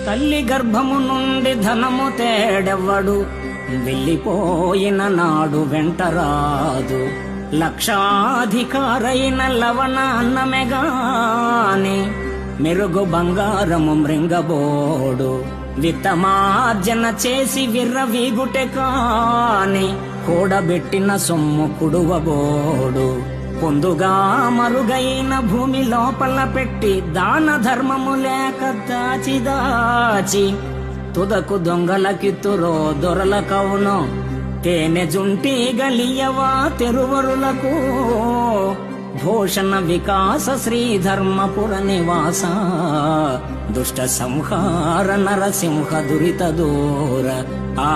తల్లి గర్భము నుండి ధనము తేడెవ్వడు, వెళ్ళిపోయిన నాడు వెంటరాదు. లక్షాధికారైన లవణ అన్నమెగాని, మెరుగు బంగారము మృంగబోడు. విత్తమార్జన చేసి విర్రవీగుటె కాని, కూడబెట్టిన సొమ్ము కుడువబోడు. పొందుగా మరుగైన భూమి లోపల పెట్టి, దాన ధర్మము లేక దాచి దాచి, తుదకు దొంగలకిత్తురో దొరల కవును. తేనె జుంటి గలియవా తెరువరులకు, భూషణ వికాస శ్రీధర్మపుర నివాస. దుష్ట సంహార నరసింహ దురిత దూర. ఆ